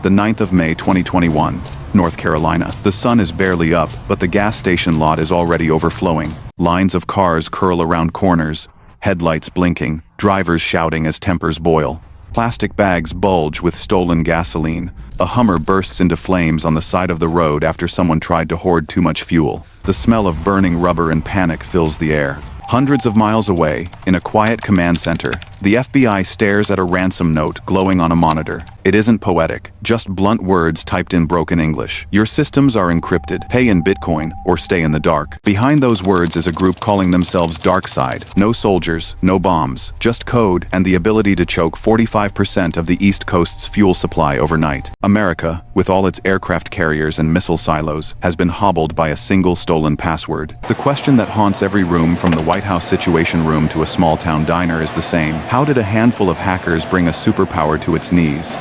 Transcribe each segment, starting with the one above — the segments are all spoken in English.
The 9th of May 2021, North Carolina. The sun is barely up, but the gas station lot is already overflowing. Lines of cars curl around corners, headlights blinking, drivers shouting as tempers boil. Plastic bags bulge with stolen gasoline. A Hummer bursts into flames on the side of the road after someone tried to hoard too much fuel. The smell of burning rubber and panic fills the air. Hundreds of miles away, in a quiet command center, the FBI stares at a ransom note glowing on a monitor. It isn't poetic, just blunt words typed in broken English. Your systems are encrypted. Pay in Bitcoin or stay in the dark. Behind those words is a group calling themselves DarkSide. No soldiers, no bombs, just code and the ability to choke 45% of the East Coast's fuel supply overnight. America, with all its aircraft carriers and missile silos, has been hobbled by a single stolen password. The question that haunts every room, from the White House Situation Room to a small-town diner, is the same. How did a handful of hackers bring a superpower to its knees?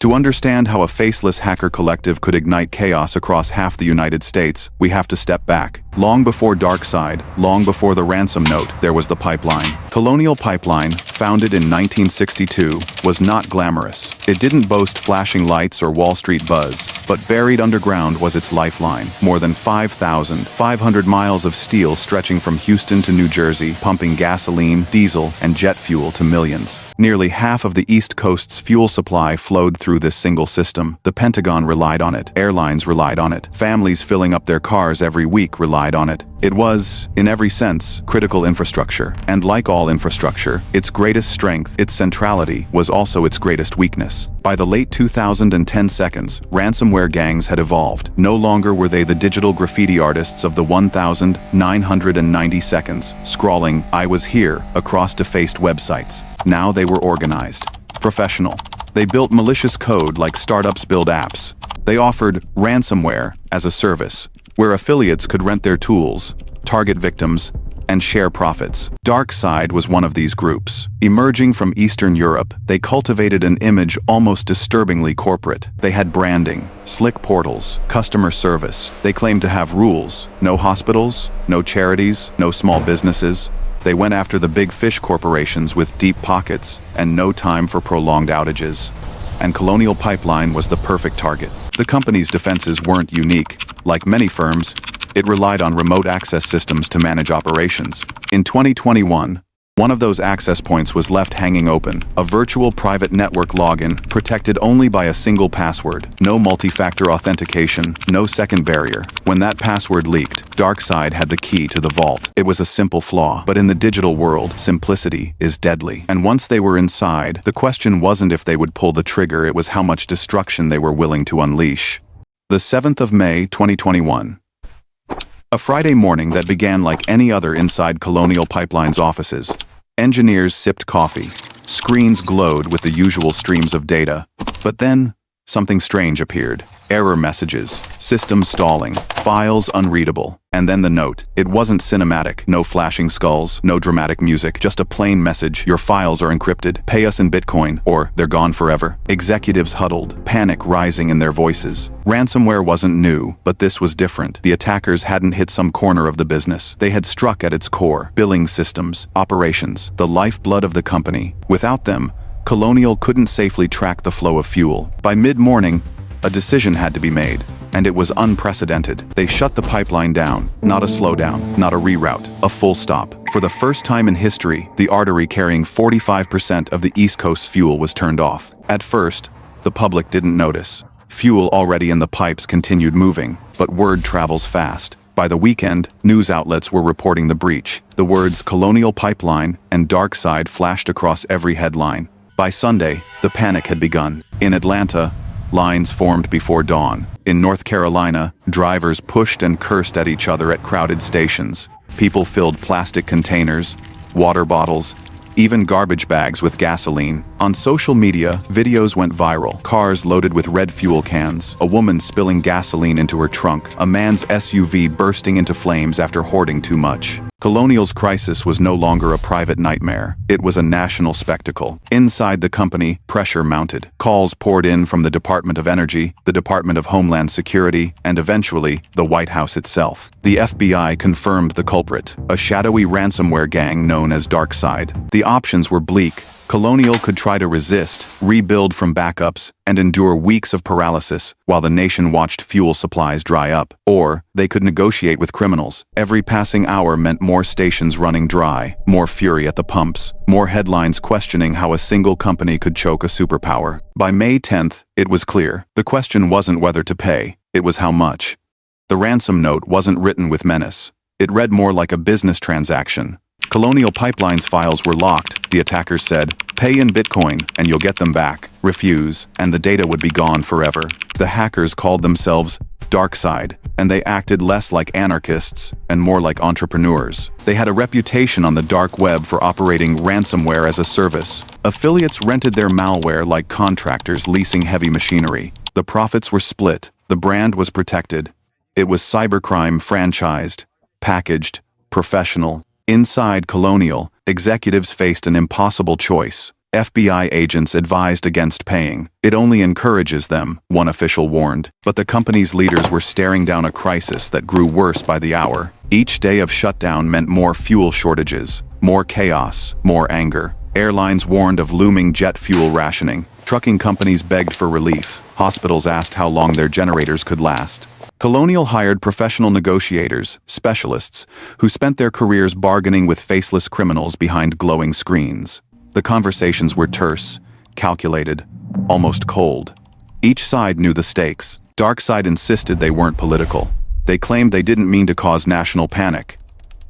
To understand how a faceless hacker collective could ignite chaos across half the United States, we have to step back. Long before DarkSide, long before the ransom note, there was the pipeline. Colonial Pipeline, founded in 1962, was not glamorous. It didn't boast flashing lights or Wall Street buzz, but buried underground was its lifeline. More than 5,500 miles of steel stretching from Houston to New Jersey, pumping gasoline, diesel, and jet fuel to millions. Nearly half of the East Coast's fuel supply flowed through this single system. The Pentagon relied on it. Airlines relied on it. Families filling up their cars every week relied on it. It was, in every sense, critical infrastructure. And like all infrastructure, its greatest strength, its centrality, was also its greatest weakness. By the late 2010 seconds, ransomware gangs had evolved. No longer were they the digital graffiti artists of the 1,990 seconds, scrawling, "I was here," across defaced websites. Now they were organized, professional. They built malicious code like startups build apps. They offered ransomware as a service, where affiliates could rent their tools, target victims, and share profits. DarkSide was one of these groups. Emerging from Eastern Europe, they cultivated an image almost disturbingly corporate. They had branding, slick portals, customer service. They claimed to have rules. No hospitals, no charities, no small businesses. They went after the big fish corporations with deep pockets and no time for prolonged outages. And Colonial Pipeline was the perfect target. The company's defenses weren't unique. Like many firms, it relied on remote access systems to manage operations. In 2021, one of those access points was left hanging open, a virtual private network login protected only by a single password. No multi-factor authentication, no second barrier. When that password leaked, DarkSide had the key to the vault. It was a simple flaw, but in the digital world, simplicity is deadly. And once they were inside, the question wasn't if they would pull the trigger, it was how much destruction they were willing to unleash. The 7th of May, 2021. A Friday morning that began like any other inside Colonial Pipeline's offices. Engineers sipped coffee. Screens glowed with the usual streams of data. But then, something strange appeared. Error messages, systems stalling, files unreadable. And then the note. It wasn't cinematic, no flashing skulls, no dramatic music, just a plain message: your files are encrypted, pay us in Bitcoin, or they're gone forever. Executives huddled, panic rising in their voices. Ransomware wasn't new, but this was different. The attackers hadn't hit some corner of the business. They had struck at its core: billing systems, operations, the lifeblood of the company. Without them, Colonial couldn't safely track the flow of fuel. By mid-morning, a decision had to be made, and it was unprecedented. They shut the pipeline down, not a slowdown, not a reroute, a full stop. For the first time in history, the artery carrying 45% of the East Coast's fuel was turned off. At first, the public didn't notice. Fuel already in the pipes continued moving, but word travels fast. By the weekend, news outlets were reporting the breach. The words Colonial Pipeline and DarkSide flashed across every headline. By Sunday, the panic had begun. In Atlanta, lines formed before dawn. In North Carolina, drivers pushed and cursed at each other at crowded stations. People filled plastic containers, water bottles, even garbage bags with gasoline. On social media, videos went viral. Cars loaded with red fuel cans, a woman spilling gasoline into her trunk, a man's SUV bursting into flames after hoarding too much. Colonial's crisis was no longer a private nightmare. It was a national spectacle. Inside the company, pressure mounted. Calls poured in from the Department of Energy, the Department of Homeland Security, and eventually, the White House itself. The FBI confirmed the culprit, a shadowy ransomware gang known as DarkSide. The options were bleak: Colonial could try to resist, rebuild from backups, and endure weeks of paralysis while the nation watched fuel supplies dry up. Or, they could negotiate with criminals. Every passing hour meant more stations running dry, more fury at the pumps, more headlines questioning how a single company could choke a superpower. By May 10th, it was clear. The question wasn't whether to pay, it was how much. The ransom note wasn't written with menace. It read more like a business transaction. Colonial Pipeline's files were locked, the attackers said. Pay in Bitcoin, and you'll get them back. Refuse, and the data would be gone forever. The hackers called themselves DarkSide, and they acted less like anarchists and more like entrepreneurs. They had a reputation on the dark web for operating ransomware as a service. Affiliates rented their malware like contractors leasing heavy machinery. The profits were split. The brand was protected. It was cybercrime franchised, packaged, professional. Inside Colonial, executives faced an impossible choice. FBI agents advised against paying. It only encourages them, one official warned. But the company's leaders were staring down a crisis that grew worse by the hour. Each day of shutdown meant more fuel shortages, more chaos, more anger. Airlines warned of looming jet fuel rationing. Trucking companies begged for relief. Hospitals asked how long their generators could last. Colonial hired professional negotiators, specialists, who spent their careers bargaining with faceless criminals behind glowing screens. The conversations were terse, calculated, almost cold. Each side knew the stakes. DarkSide insisted they weren't political. They claimed they didn't mean to cause national panic.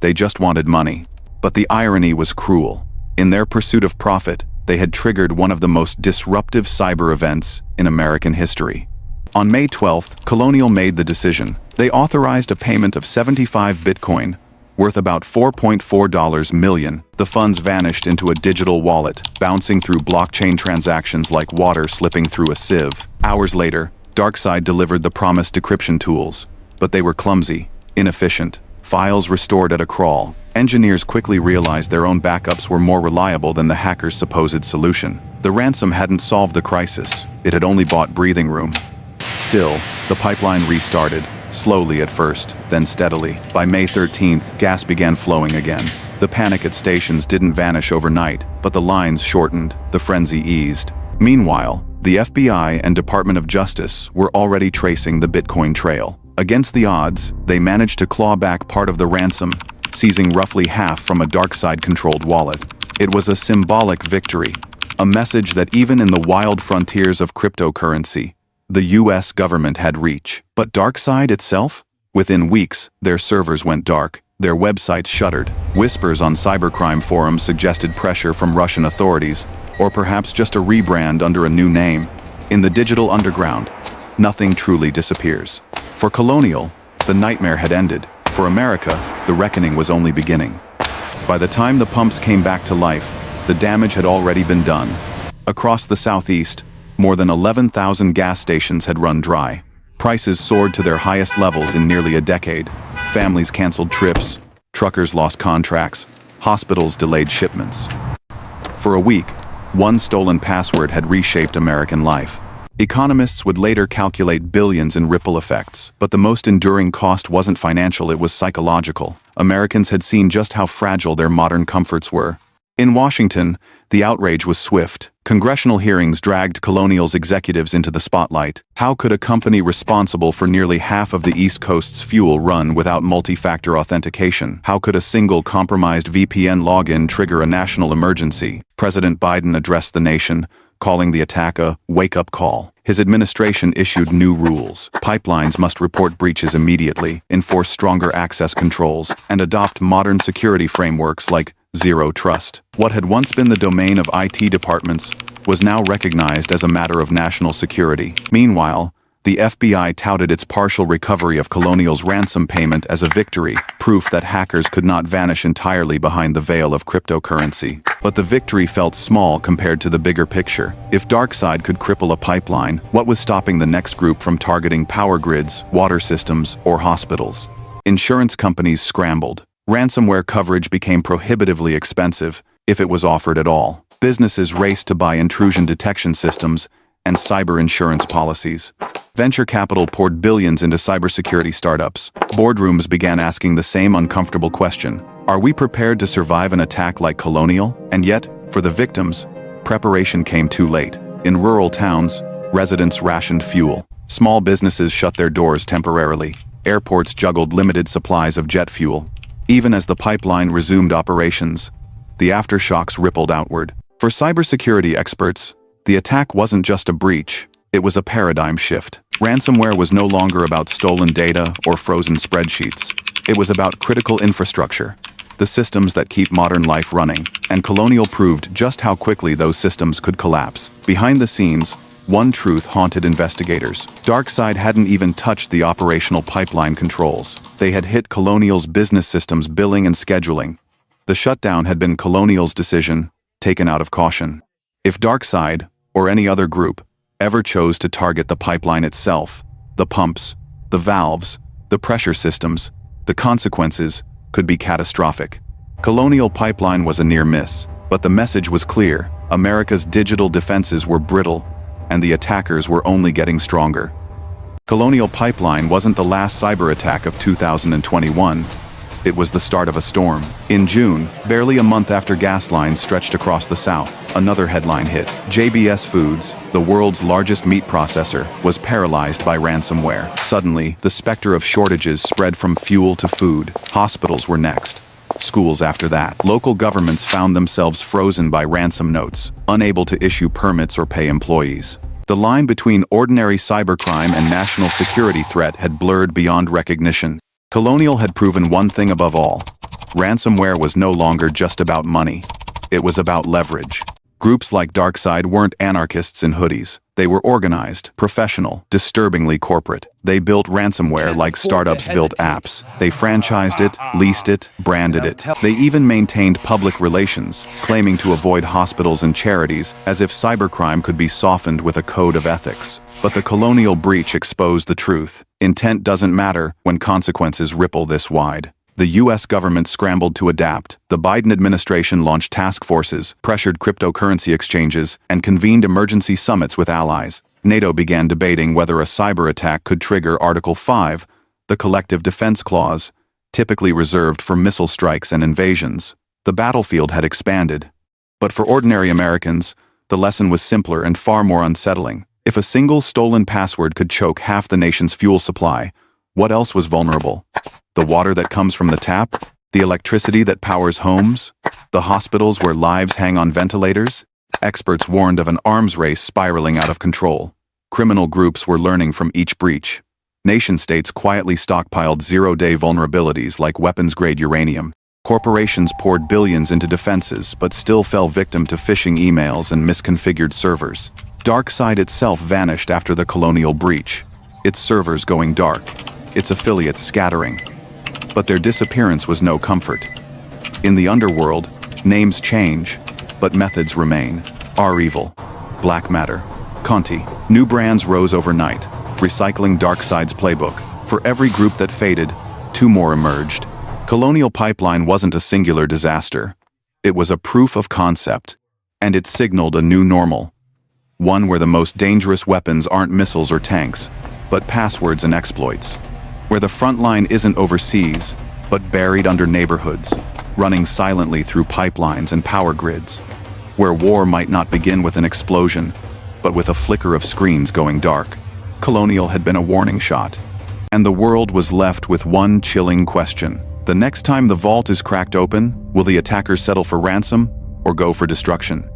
They just wanted money. But the irony was cruel. In their pursuit of profit, they had triggered one of the most disruptive cyber events in American history. On May 12th, Colonial made the decision. They authorized a payment of 75 Bitcoin, worth about $4.4 million. The funds vanished into a digital wallet, bouncing through blockchain transactions like water slipping through a sieve. Hours later, DarkSide delivered the promised decryption tools, but they were clumsy, inefficient. Files restored at a crawl. Engineers quickly realized their own backups were more reliable than the hackers' supposed solution. The ransom hadn't solved the crisis. It had only bought breathing room. Still, the pipeline restarted, slowly at first, then steadily. By May 13th, gas began flowing again. The panic at stations didn't vanish overnight, but the lines shortened, the frenzy eased. Meanwhile, the FBI and Department of Justice were already tracing the Bitcoin trail. Against the odds, they managed to claw back part of the ransom, seizing roughly half from a DarkSide-controlled wallet. It was a symbolic victory, a message that even in the wild frontiers of cryptocurrency, the US government had reach. But DarkSide itself? Within weeks, their servers went dark, their websites shuttered. Whispers on cybercrime forums suggested pressure from Russian authorities, or perhaps just a rebrand under a new name. In the digital underground, nothing truly disappears. For Colonial, the nightmare had ended. For America, the reckoning was only beginning. By the time the pumps came back to life, the damage had already been done. Across the Southeast, more than 11,000 gas stations had run dry. Prices soared to their highest levels in nearly a decade. Families canceled trips, truckers lost contracts, hospitals delayed shipments. For a week, one stolen password had reshaped American life. Economists would later calculate billions in ripple effects, but the most enduring cost wasn't financial, it was psychological. Americans had seen just how fragile their modern comforts were. In Washington, the outrage was swift. Congressional hearings dragged Colonial's executives into the spotlight. How could a company responsible for nearly half of the East Coast's fuel run without multi-factor authentication? How could a single compromised VPN login trigger a national emergency? President Biden addressed the nation, calling the attack a wake-up call. His administration issued new rules. Pipelines must report breaches immediately, enforce stronger access controls, and adopt modern security frameworks like Zero Trust. What had once been the domain of IT departments was now recognized as a matter of national security. Meanwhile, the FBI touted its partial recovery of Colonial's ransom payment as a victory, proof that hackers could not vanish entirely behind the veil of cryptocurrency. But the victory felt small compared to the bigger picture. If DarkSide could cripple a pipeline, what was stopping the next group from targeting power grids, water systems, or hospitals? Insurance companies scrambled. Ransomware coverage became prohibitively expensive, if it was offered at all. Businesses raced to buy intrusion detection systems and cyber insurance policies. Venture capital poured billions into cybersecurity startups. Boardrooms began asking the same uncomfortable question: are we prepared to survive an attack like Colonial? And yet, for the victims, preparation came too late. In rural towns, residents rationed fuel. Small businesses shut their doors temporarily. Airports juggled limited supplies of jet fuel. Even as the pipeline resumed operations, the aftershocks rippled outward. For cybersecurity experts, the attack wasn't just a breach, it was a paradigm shift. Ransomware was no longer about stolen data or frozen spreadsheets. It was about critical infrastructure, the systems that keep modern life running, and Colonial proved just how quickly those systems could collapse. Behind the scenes, one truth haunted investigators. DarkSide hadn't even touched the operational pipeline controls. They had hit Colonial's business systems, billing and scheduling. The shutdown had been Colonial's decision, taken out of caution. If DarkSide, or any other group, ever chose to target the pipeline itself, the pumps, the valves, the pressure systems, the consequences could be catastrophic. Colonial Pipeline was a near miss, but the message was clear. America's digital defenses were brittle, and the attackers were only getting stronger. Colonial Pipeline wasn't the last cyber attack of 2021. It was the start of a storm. In June, barely a month after gas lines stretched across the South, another headline hit. JBS Foods, the world's largest meat processor, was paralyzed by ransomware. Suddenly, the specter of shortages spread from fuel to food. Hospitals were next. Schools after that. Local governments found themselves frozen by ransom notes, unable to issue permits or pay employees. The line between ordinary cybercrime and national security threat had blurred beyond recognition. Colonial had proven one thing above all. Ransomware was no longer just about money. It was about leverage. Groups like DarkSide weren't anarchists in hoodies. They were organized, professional, disturbingly corporate. They built ransomware like startups built apps. They franchised it, leased it, branded it. They even maintained public relations, claiming to avoid hospitals and charities, as if cybercrime could be softened with a code of ethics. But the Colonial breach exposed the truth. Intent doesn't matter when consequences ripple this wide. The U.S. government scrambled to adapt. The Biden administration launched task forces, pressured cryptocurrency exchanges, and convened emergency summits with allies. NATO began debating whether a cyber attack could trigger Article 5, the Collective Defense Clause, typically reserved for missile strikes and invasions. The battlefield had expanded. But for ordinary Americans, the lesson was simpler and far more unsettling. If a single stolen password could choke half the nation's fuel supply, what else was vulnerable? The water that comes from the tap? The electricity that powers homes? The hospitals where lives hang on ventilators? Experts warned of an arms race spiraling out of control. Criminal groups were learning from each breach. Nation-states quietly stockpiled zero-day vulnerabilities like weapons-grade uranium. Corporations poured billions into defenses but still fell victim to phishing emails and misconfigured servers. DarkSide itself vanished after the Colonial breach, its servers going dark, its affiliates scattering. But their disappearance was no comfort. In the underworld, names change, but methods remain. R-Evil, Black Matter, Conti. New brands rose overnight, recycling DarkSide's playbook. For every group that faded, two more emerged. Colonial Pipeline wasn't a singular disaster. It was a proof of concept, and it signaled a new normal. One where the most dangerous weapons aren't missiles or tanks, but passwords and exploits. Where the front line isn't overseas, but buried under neighborhoods, running silently through pipelines and power grids. Where war might not begin with an explosion, but with a flicker of screens going dark. Colonial had been a warning shot. And the world was left with one chilling question. The next time the vault is cracked open, will the attackers settle for ransom or go for destruction?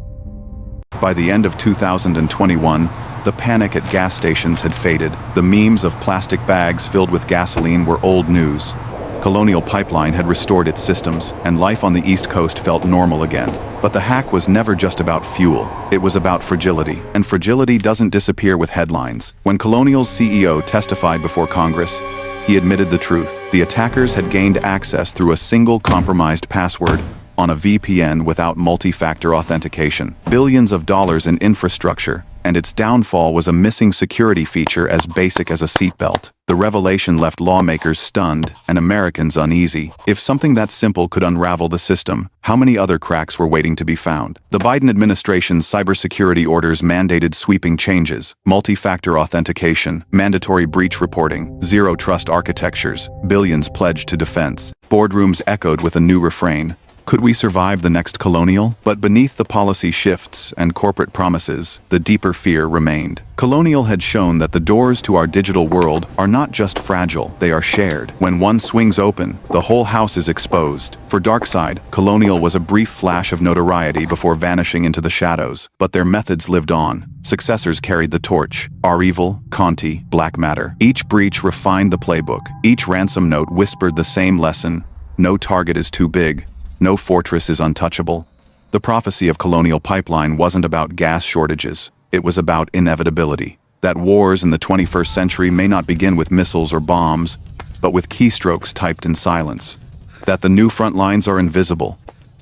By the end of 2021, the panic at gas stations had faded. The memes of plastic bags filled with gasoline were old news. Colonial Pipeline had restored its systems, and life on the East Coast felt normal again. But the hack was never just about fuel. It was about fragility. And fragility doesn't disappear with headlines. When Colonial's CEO testified before Congress, he admitted the truth. The attackers had gained access through a single compromised password on a VPN without multi-factor authentication. Billions of dollars in infrastructure, and its downfall was a missing security feature as basic as a seatbelt. The revelation left lawmakers stunned and Americans uneasy. If something that simple could unravel the system, how many other cracks were waiting to be found? The Biden administration's cybersecurity orders mandated sweeping changes: multi-factor authentication, mandatory breach reporting, zero-trust architectures, billions pledged to defense. Boardrooms echoed with a new refrain: Could we survive the next Colonial? But beneath the policy shifts and corporate promises, the deeper fear remained. Colonial had shown that the doors to our digital world are not just fragile, they are shared. When one swings open, the whole house is exposed. For DarkSide, Colonial was a brief flash of notoriety before vanishing into the shadows, but their methods lived on. Successors carried the torch. REvil, Conti, Black Matter. Each breach refined the playbook. Each ransom note whispered the same lesson: no target is too big. No fortress is untouchable. The prophecy of Colonial Pipeline wasn't about gas shortages. It was about inevitability. That wars in the 21st century may not begin with missiles or bombs, but with keystrokes typed in silence. That the new front lines are invisible,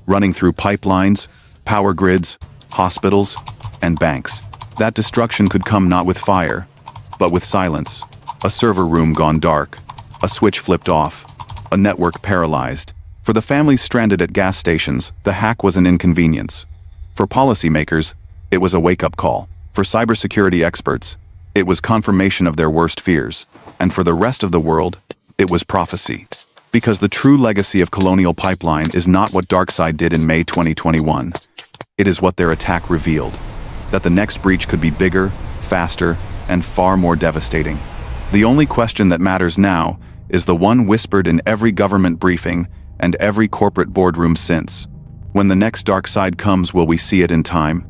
running through pipelines, power grids, hospitals, and banks. That destruction could come not with fire, but with silence. A server room gone dark, a switch flipped off, a network paralyzed. For the families stranded at gas stations, the hack was an inconvenience. For policymakers, it was a wake-up call. For cybersecurity experts, it was confirmation of their worst fears. And for the rest of the world, it was prophecy. Because the true legacy of Colonial Pipeline is not what DarkSide did in May 2021. It is what their attack revealed. That the next breach could be bigger, faster, and far more devastating. The only question that matters now is the one whispered in every government briefing and every corporate boardroom since. When the next DarkSide comes, will we see it in time?